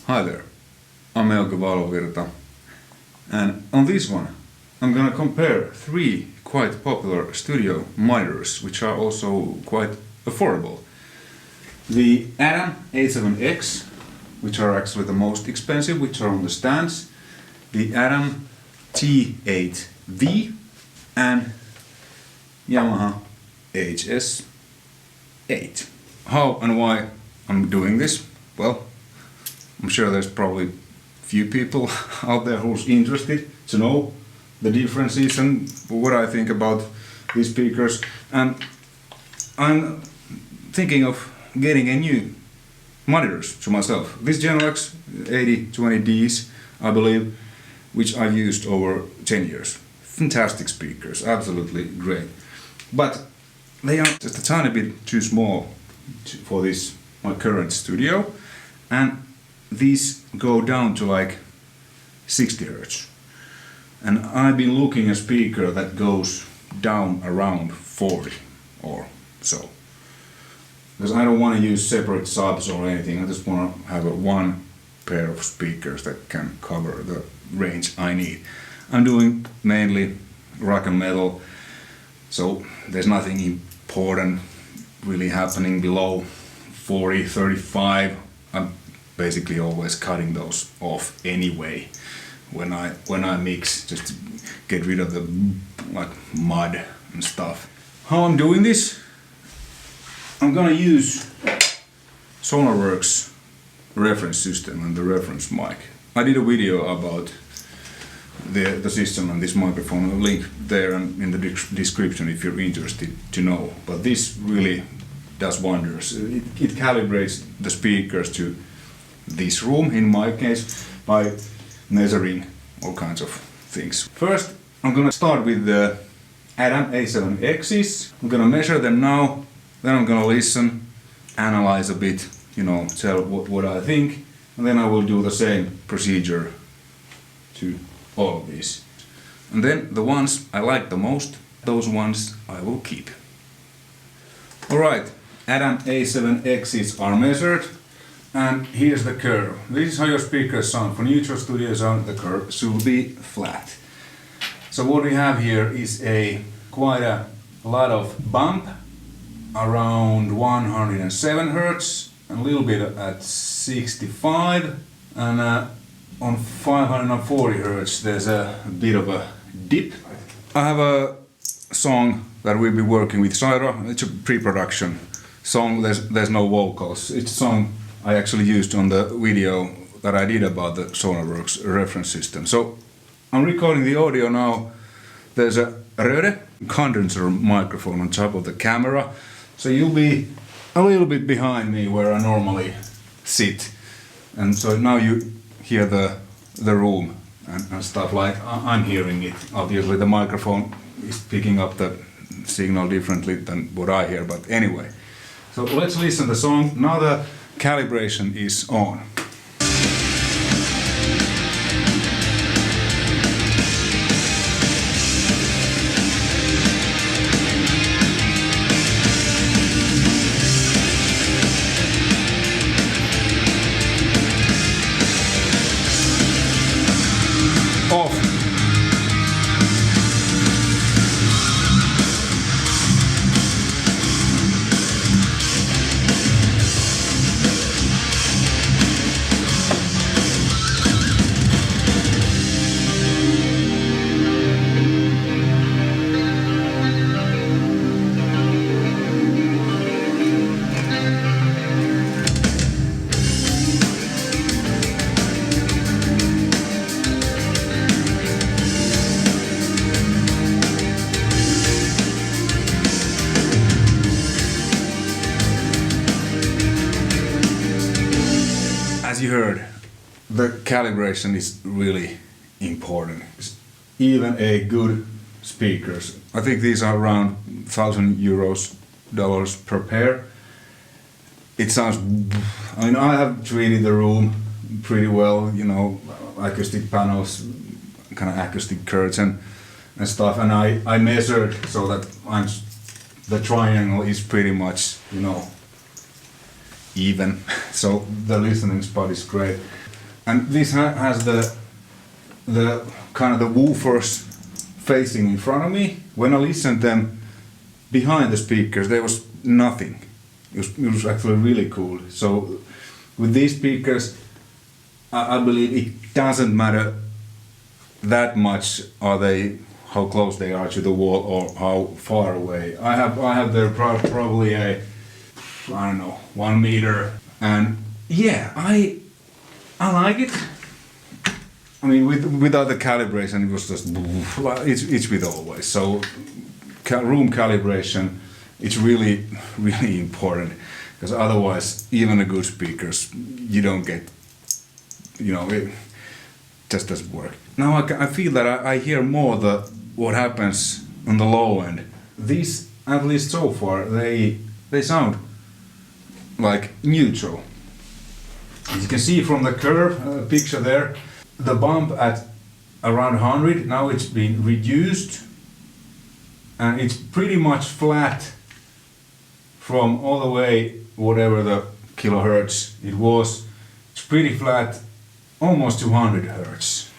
Hi there, I'm Euge Valovirta, and on this one I'm gonna compare three quite popular studio monitors which are also quite affordable. The A7X, which are actually the most expensive, which are on the stands, the T8V and Yamaha HS8. How and why I'm doing this? Well, I'm sure there's probably few people out there who's interested to know the differences and what I think about these speakers, and I'm thinking of getting a new monitors to myself. This Genelex 8020Ds, I believe, which I've used over 10 years. Fantastic speakers, absolutely great. But they are just a tiny bit too small for this my current studio, and these go down to like 60 Hz. And I've been looking at a speaker that goes down around 40 or so. Because I don't want to use separate subs or anything, I just want to have one pair of speakers that can cover the range I need. I'm doing mainly rock and metal, so there's nothing important really happening below 40, 35. I'm basically always cutting those off anyway when I mix, just to get rid of the like mud and stuff. How I'm doing this? I'm gonna use Sonarworks reference system and the reference mic. I did a video about the system and this microphone. I'll link there and in the description if you're interested to know. But this really does wonders. It calibrates the speakers to this room, in my case, by measuring all kinds of things. First, I'm gonna start with the A7X's. I'm gonna measure them now, then I'm gonna listen, analyze a bit, tell what I think, and then I will do the same procedure to all of these. And then the ones I like the most, those ones I will keep. Alright, A7X's are measured. And here's the curve. This is how your speakers sound. For neutral studio sound, the curve should be flat. So what we have here is quite a lot of bump around 107 Hz, and a little bit at 65, and on 540 Hz there's a bit of a dip. I have a song that we'll be working with Saira. It's a pre-production song. There's no vocals. It's a song I actually used on the video that I did about the Sonarworks reference system. So I'm recording the audio now. There's a Rode condenser microphone on top of the camera, so you'll be a little bit behind me where I normally sit, and so now you hear the room and stuff like I'm hearing it. Obviously the microphone is picking up the signal differently than what I hear, but anyway. So let's listen to the song. Now the calibration is on. Off. As you heard, the calibration is really important. Even a good speakers, I think these are around $1,000 per pair. It sounds, I have treated the room pretty well, acoustic panels, kind of acoustic curtain and stuff, and I measured so that the triangle is pretty much, even, so the listening spot is great. And this has the kind of the woofers facing in front of me. When I listened them behind the speakers, there was nothing. It was actually really cool. So with these speakers, I believe it doesn't matter that much how close they are to the wall or how far away. I have there probably a, I don't know, 1 meter, and yeah, I like it. I mean, without the calibration, it was just it's with always. So room calibration, it's really important, because otherwise, even the good speakers, you don't get, it just doesn't work. Now I feel that I hear more what happens on the low end. These, at least so far, they sound like neutral. As you can see from the curve picture there, the bump at around 100, now it's been reduced, and it's pretty much flat from all the way, whatever the kilohertz it was. It's pretty flat, almost 200 hertz.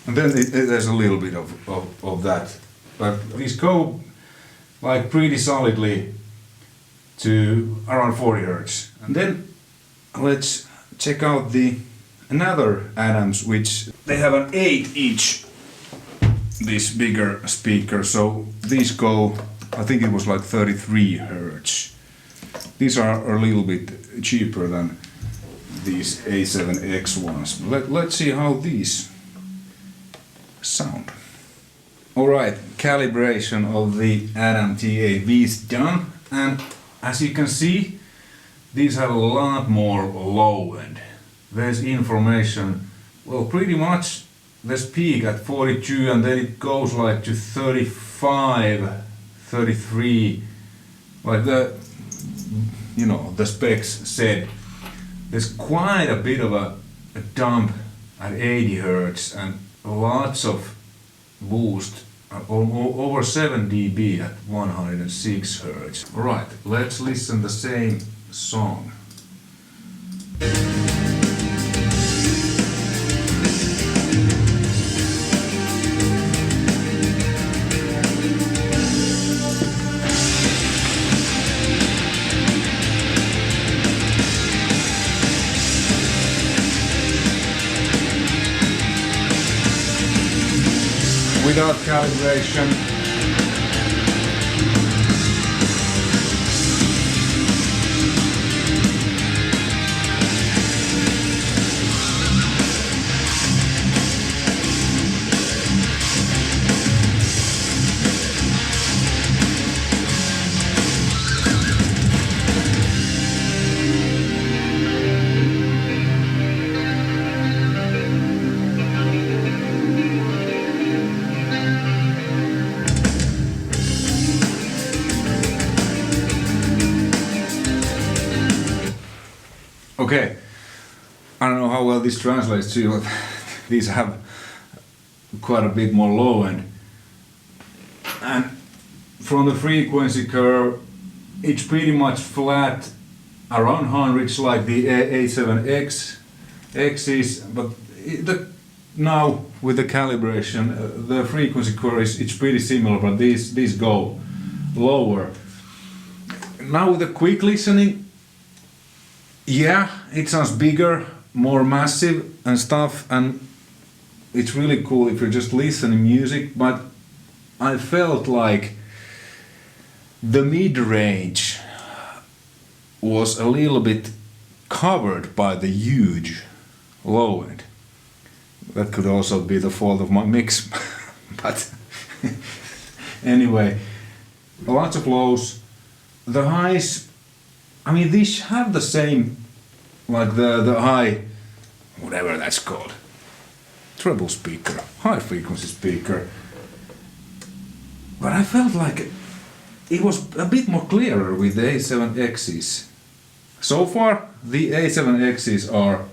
And then there's a little bit of that. But these go like pretty solidly to around 40 hertz. And then let's check out another Adams, which they have an 8 each, this bigger speaker. So these go, I think it was like 33 hertz. These are a little bit cheaper than these A7X ones. Let's see how these sound. Alright, calibration of the Adam T8V is done, and as you can see, these have a lot more low end. There's information, well, pretty much there's peak at 42, and then it goes like to 35, 33, like the specs said. There's quite a bit of a dump at 80 hertz and lots of boost, over 7 dB at 106 hertz. Alright, let's listen the same song. Without calibration. Okay, I don't know how well this translates to you, but these have quite a bit more low end. And from the frequency curve, it's pretty much flat around 100, like the A7X is, but now with the calibration, the frequency curve it's pretty similar, but these go lower. Now with the quick listening, yeah, it sounds bigger, more massive and stuff, and it's really cool if you're just listening music, but I felt like the mid-range was a little bit covered by the huge low end. That could also be the fault of my mix, but anyway, lots of lows. The highs, I mean, these have the same, like the high, whatever that's called, treble speaker, high frequency speaker. But I felt like it was a bit more clearer with the A7Xs. So far, the A7Xs are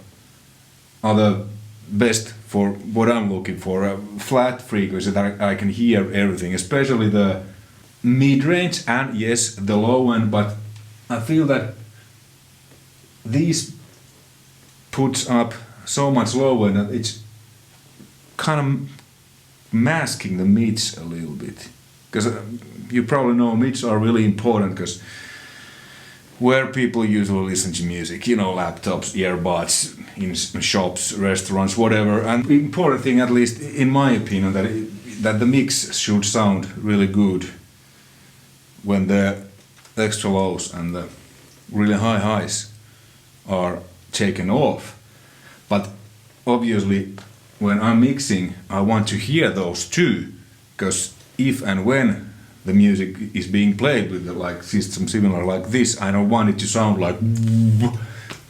the best for what I'm looking for, a flat frequency that I can hear everything, especially the mid-range and yes, the low end, but I feel that these puts up so much lower that it's kind of masking the mids a little bit. Because you probably know mids are really important because where people usually listen to music, you know, laptops, earbuds, in shops, restaurants, whatever. And the important thing, at least in my opinion, that the mix should sound really good when the extra lows and the really high highs are taken off. But obviously, when I'm mixing, I want to hear those too, because if and when the music is being played with like system similar like this, I don't want it to sound like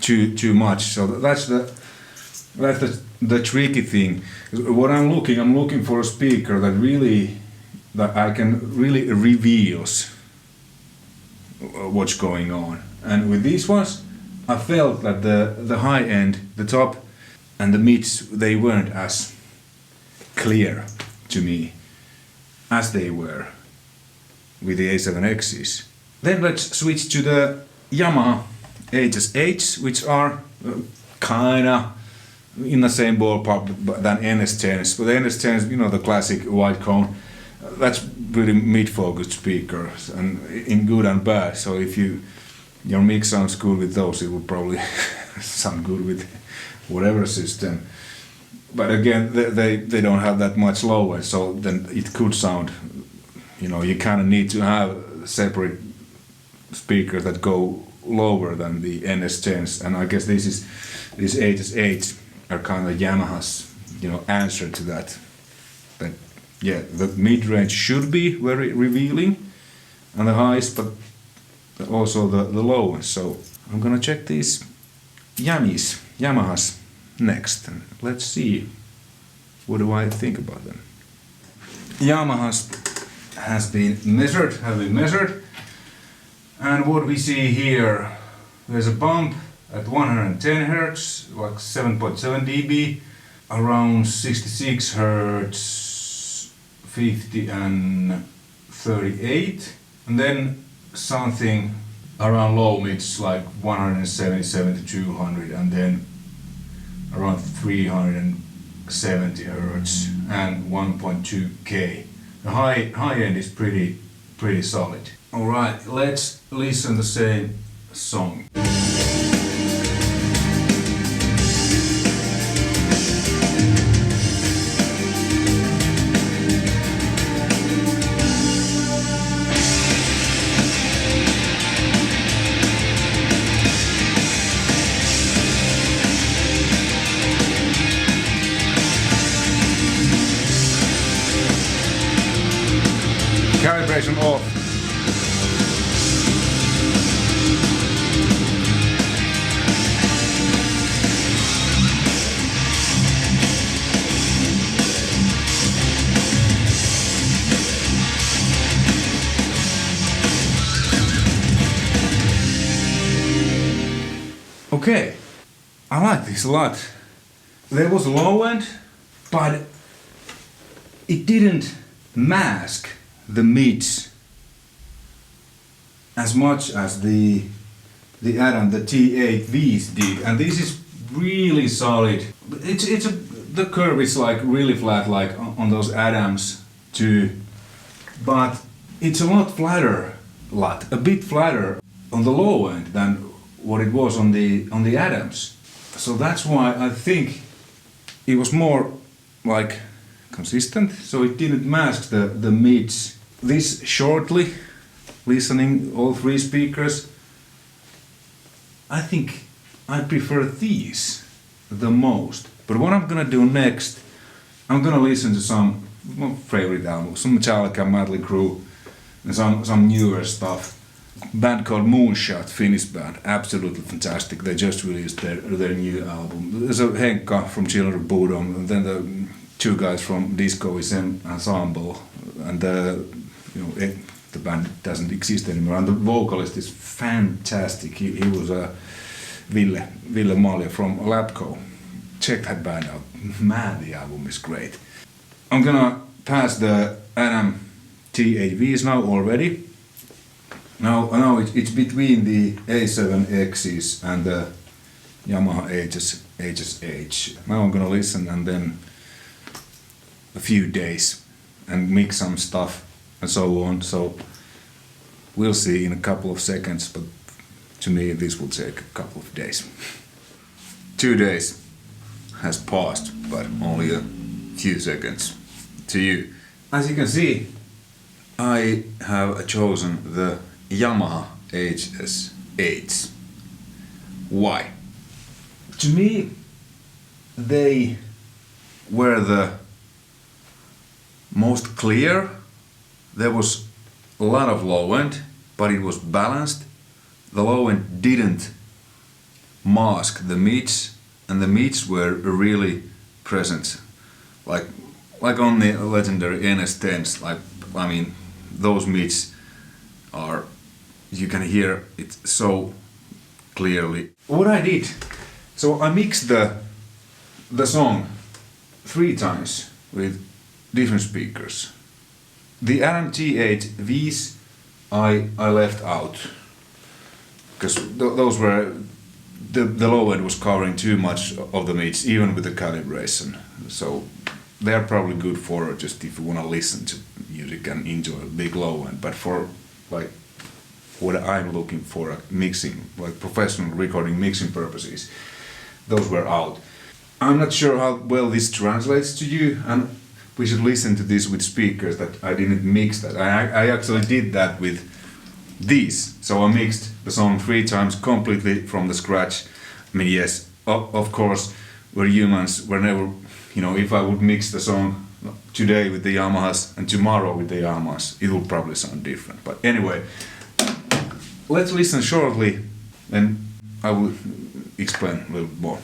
too much. So that's the tricky thing. What I'm looking for a speaker that I can really reveals what's going on. And with these ones, I felt that the high end, the top, and the mids, they weren't as clear to me as they were with the A7Xs. Then let's switch to the Yamaha HS8s, which are kinda in the same ballpark than NS10s. But the NS10s, you know, the classic white cone, that's really mid-focused speakers, and in good and bad. So if your mix sounds good with those, it will probably sound good with whatever system. But again, they don't have that much lower, so then it could sound, you know, you kind of need to have separate speakers that go lower than the NS10s, and I guess these HS8s are kind of Yamaha's, you know, answer to that. That yeah, the mid-range should be very revealing, and the highs, but also the low ones. So I'm gonna check these Yamahas next, and let's see what do I think about them. Yamahas have been measured, and what we see here, there's a bump at 110 Hz, like 7.7 dB, around 66 Hz, 50 and 38, and then something around low mids like 177 to 200, and then around 370 Hz and 1.2 K. The high end is pretty solid. All right, let's listen the same song. Calibration off. Okay, I like this a lot. There was a low end, but it didn't mask the mids as much as the Adam, the T8Vs did, and this is really solid. The curve is like really flat, like on those Adams too, but it's a bit flatter on the low end than what it was on the Adams. So that's why I think it was more like consistent, so it didn't mask the mids. This shortly, listening all three speakers, I think I prefer these the most. But what I'm gonna do next, I'm gonna listen to some my favorite albums, some Metallica, Mötley Crüe, and some newer stuff. Band called Moonshot, Finnish band, absolutely fantastic. They just released their new album. There's a Henkka from Children of Bodom, and then the two guys from Disco Ensemble, and the band doesn't exist anymore. And the vocalist is fantastic. He was Ville Malja from Lapco. Check that band out. Man, the album is great. I'm gonna pass the Adam T8Vs now already. Now it's between the A7Xs and the Yamaha HS8. HS8. Now I'm gonna listen and then a few days and mix some stuff and so on. So we'll see in a couple of seconds, but to me this will take a couple of days. 2 days has passed, but only a few seconds to you. As you can see, I have chosen the Yamaha HS8. Why? To me, they were the most clear. There was a lot of low end, but it was balanced. The low end didn't mask the mids, and the mids were really present, like on the legendary NS10s. I mean, those mids are, you can hear it so clearly. What I did, so I mixed the song 3 times with different speakers. The T8Vs I left out because those were the low end was covering too much of the mids, even with the calibration. So they are probably good for just if you want to listen to music and enjoy a big low end. But for like what I'm looking for, mixing, like professional recording mixing purposes, those were out. I'm not sure how well this translates to you, and we should listen to this with speakers that I didn't mix that. I actually did that with these. So I mixed the song 3 times completely from the scratch. I mean, yes, of course, we're humans. We're never, you know, if I would mix the song today with the Yamahas and tomorrow with the Yamahas, it would probably sound different. But anyway, let's listen shortly, and I will explain a little bit more.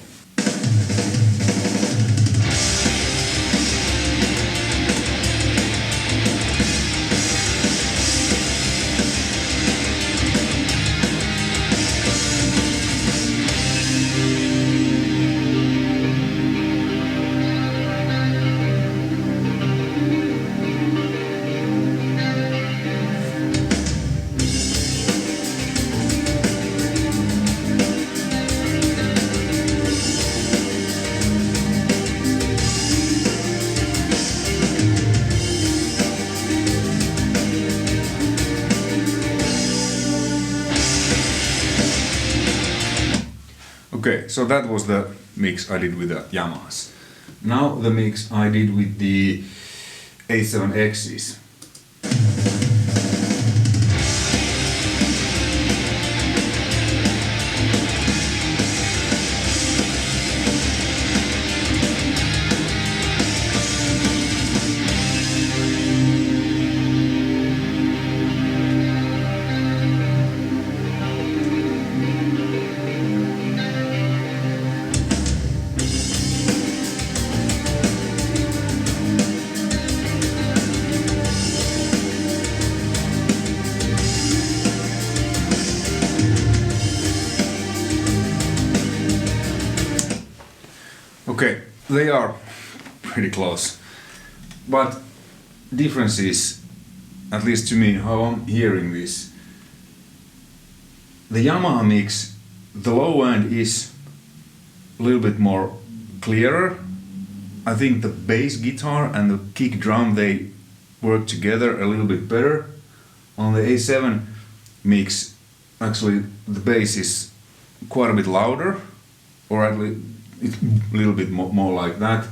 Okay, so that was the mix I did with the Yamahas. Now the mix I did with the A7Xs. Okay, they are pretty close, but differences, at least to me, how I'm hearing this. The Yamaha mix, the low end is a little bit more clearer. I think the bass guitar and the kick drum, they work together a little bit better. On the A7 mix, actually the bass is quite a bit louder, or at least it's a little bit more like that.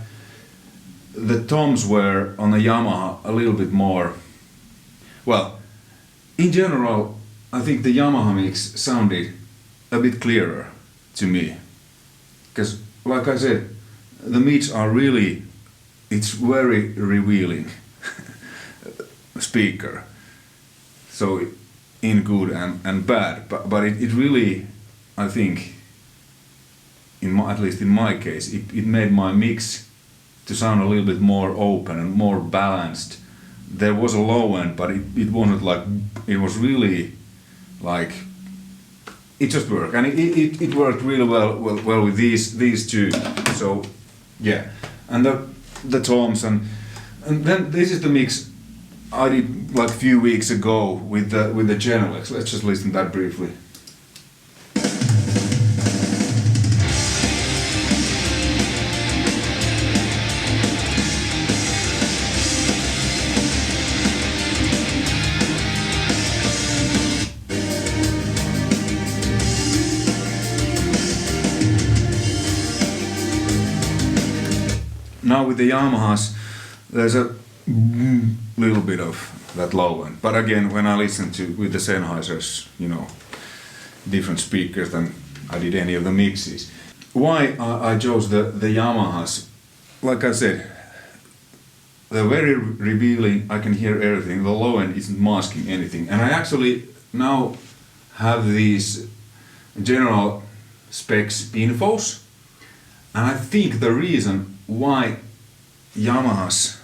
The toms were on the Yamaha a little bit more, well, in general, I think the Yamaha mix sounded a bit clearer to me. Because, like I said, the mids are really, it's very revealing speaker. So, in good and bad, but it really, I think, at least in my case, it made my mix to sound a little bit more open and more balanced. There was a low end, but it wasn't like, it was really like, it just worked, and it worked really well with these two. So yeah, and the toms, and then this is the mix I did like a few weeks ago with the Genelex. Let's just listen to that briefly. Now with the Yamahas, there's a little bit of that low end. But again, when I listen to with the Sennheisers, you know, different speakers than I did any of the mixes. Why I chose the Yamahas? Like I said, they're very revealing. I can hear everything. The low end isn't masking anything. And I actually now have these general specs infos. And I think the reason why Yamahas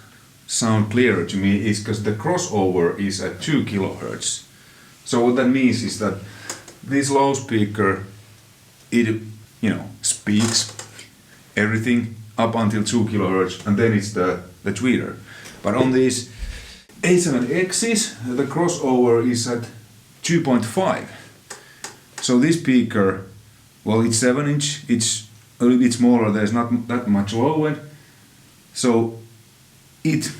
sound clearer to me is because the crossover is at 2 kHz. So what that means is that this loudspeaker, it, you know, speaks everything up until 2 kHz, and then it's the tweeter. But on these A7Xs, the crossover is at 2.5. So this speaker, well, it's 7-inch, it's a little bit smaller, there's not that much low end, so it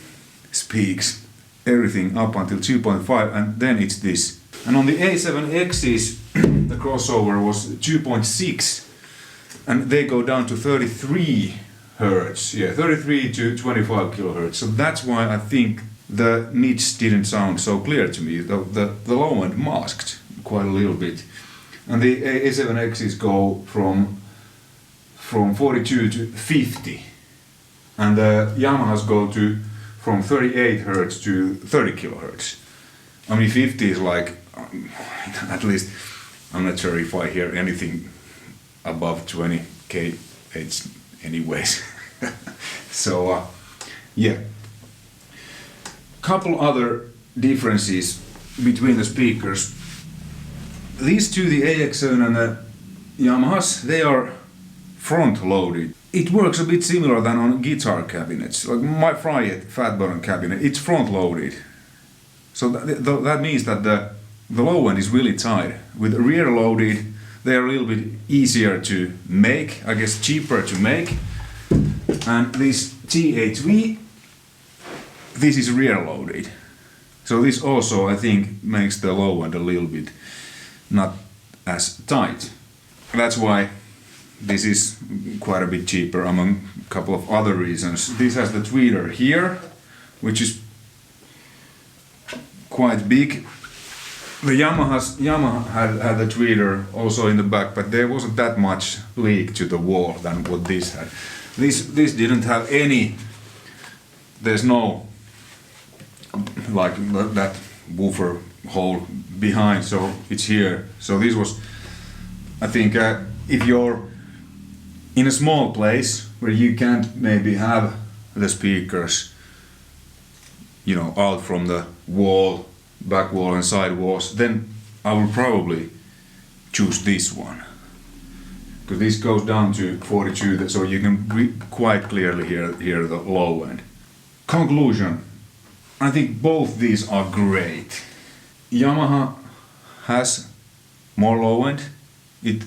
speaks everything up until 2.5, and then it's this. And on the A7Xs, the crossover was 2.6, and they go down to 33 Hertz, yeah, 33 to 25 kilohertz. So that's why I think the mids didn't sound so clear to me. The low end masked quite a little bit, and the A7Xs go from 42 to 50, and the Yamahas go to from 38 Hertz to 30 kilohertz. I mean, 50 is like, at least, I'm not sure if I hear anything above 20 kHz anyways. So, yeah. Couple other differences between the speakers. These two, the AX7 and the Yamahas, they are front-loaded. It works a bit similar than on guitar cabinets. Like my Fryette fat bottom cabinet, it's front-loaded. So that means that the low end is really tight. With rear-loaded, they are a little bit easier to make, I guess cheaper to make. And this T8V, this is rear-loaded. So this also, I think, makes the low end a little bit not as tight. That's why this is quite a bit cheaper among a couple of other reasons. This has the tweeter here, which is quite big. The Yamaha had the tweeter also in the back, but there wasn't that much leak to the wall than what this had. This didn't have any, there's no like that woofer hole behind, so it's here. So this was, I think, if you're in a small place where you can't maybe have the speakers, you know, out from the wall, back wall and side walls, then I will probably choose this one. Because this goes down to 42, so you can quite clearly hear the low end. Conclusion. I think both these are great. Yamaha has more low end. It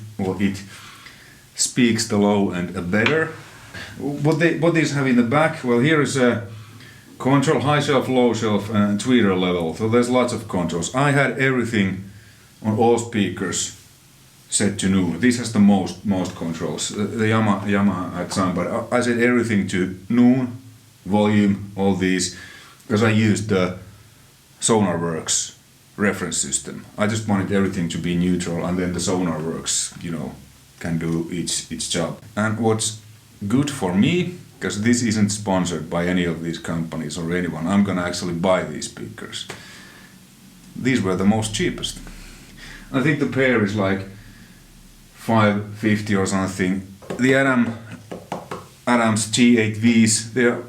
speaks the low end better. What these have in the back? Well, here is a control, high shelf, low shelf, and tweeter level. So there's lots of controls. I had everything on all speakers set to noon. This has the most controls. The Yamaha had some, but I set everything to noon, volume, all these, because I used the SonarWorks reference system. I just wanted everything to be neutral, and then the SonarWorks, you know, can do its job. And what's good for me, because this isn't sponsored by any of these companies or anyone, I'm gonna actually buy these speakers. These were the most cheapest. I think the pair is like $550 or something. The Adams T8Vs, they're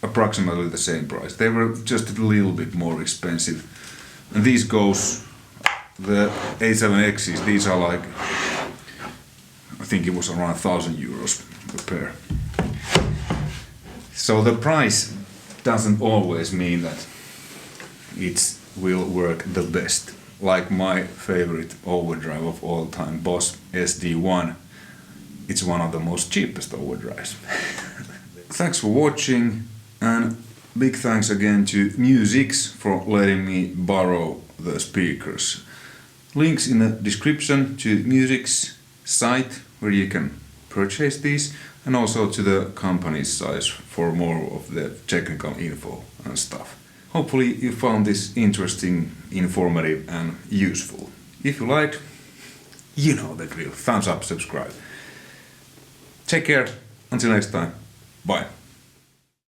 approximately the same price. They were just a little bit more expensive. And these goes, the A7Xs, these are like, I think it was around €1,000 a pair. So the price doesn't always mean that it will work the best. Like my favorite overdrive of all time, Boss SD1, it's one of the most cheapest overdrives. Thanks for watching, and big thanks again to MusiX for letting me borrow the speakers. Links in the description to MusiX site where you can purchase these, and also to the company's size for more of the technical info and stuff. Hopefully you found this interesting, informative and useful. If you liked, you know the drill. Thumbs up, subscribe. Take care. Until next time. Bye.